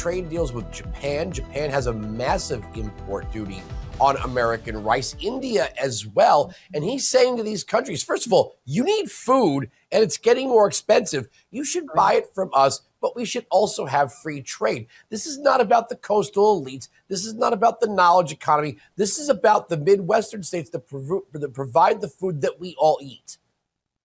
trade deals with Japan. Japan has a massive import duty on American rice, India as well. And he's saying to these countries, first of all, you need food and it's getting more expensive. You should buy it from us, but we should also have free trade. This is not about the coastal elites. This is not about the knowledge economy. This is about the Midwestern states that provide the food that we all eat.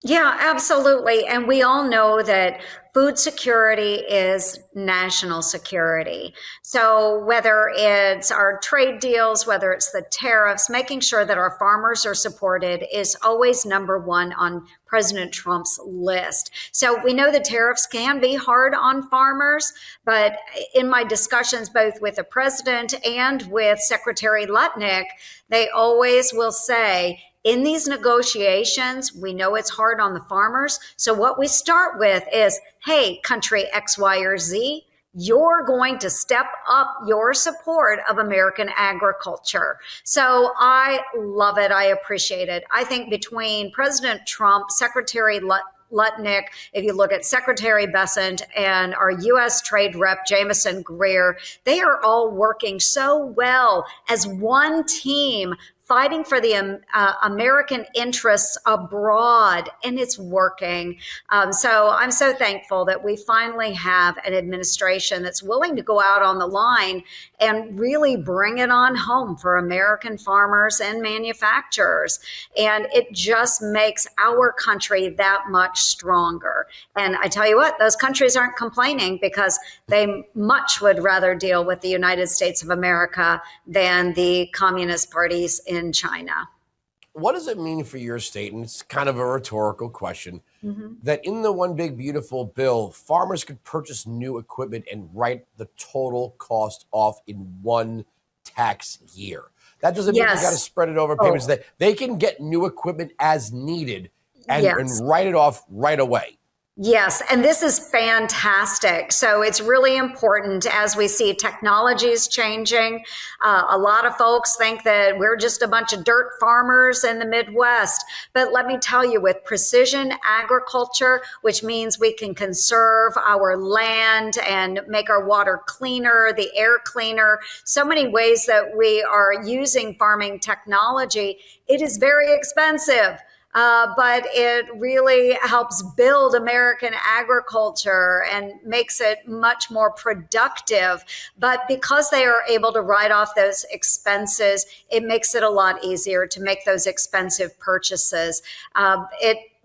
Yeah, absolutely. And we all know that food security is national security. So whether it's our trade deals, whether it's the tariffs, making sure that our farmers are supported is always number one on President Trump's list. So we know the tariffs can be hard on farmers, but in my discussions both with the president and with Secretary Lutnick, they always will say, in these negotiations, we know it's hard on the farmers. So what we start with is, hey, country X, Y, or Z, you're going to step up your support of American agriculture. So I love it. I appreciate it. I think between President Trump, Secretary Lutnick, if you look at Secretary Bessent and our U.S. Trade Rep, Jamison Greer, they are all working so well as one team fighting for the American interests abroad, and it's working. So I'm so thankful that we finally have an administration that's willing to go out on the line and really bring it on home for American farmers and manufacturers. And it just makes our country that much stronger. And I tell you what, those countries aren't complaining because they much would rather deal with the United States of America than the communist parties in China. What does it mean for your state? And it's kind of a rhetorical question, that in the one big beautiful bill, farmers could purchase new equipment and write the total cost off in one tax year. That doesn't mean they got to spread it over payments. That they can get new equipment as needed and write it off right away. Yes, and this is fantastic. So it's really important as we see technologies changing. A lot of folks think that we're just a bunch of dirt farmers in the Midwest. But let me tell you, with precision agriculture, which means we can conserve our land and make our water cleaner, the air cleaner, so many ways that we are using farming technology, it is very expensive. But it really helps build American agriculture and makes it much more productive. But because they are able to write off those expenses, it makes it a lot easier to make those expensive purchases.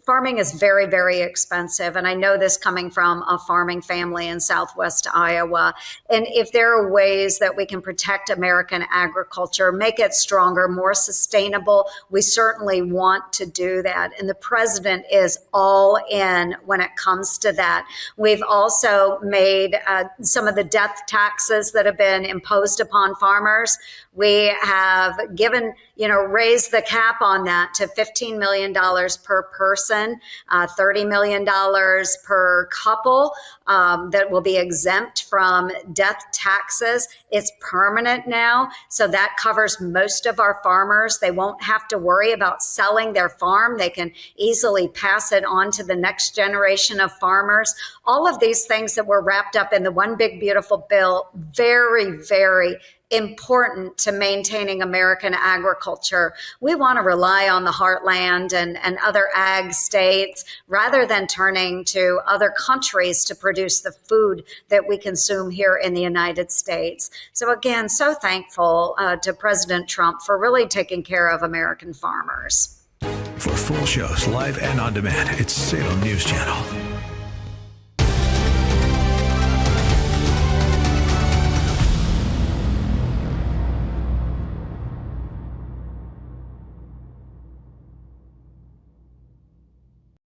Farming is very, very expensive. And I know this coming from a farming family in Southwest Iowa. And if there are ways that we can protect American agriculture, make it stronger, more sustainable, we certainly want to do that. And the president is all in when it comes to that. We've also made some of the death taxes that have been imposed upon farmers. We have raised the cap on that to $15 million per person, $30 million per couple that will be exempt from death taxes. It's permanent now, so that covers most of our farmers. They won't have to worry about selling their farm. They can easily pass it on to the next generation of farmers. All of these things that were wrapped up in the one big beautiful bill, very, very important to maintaining American agriculture. We want to rely on the heartland and other ag states rather than turning to other countries to produce the food that we consume here in the United States. So again, so thankful to President Trump for really taking care of American farmers. For full shows, live and on demand, it's Salem News Channel.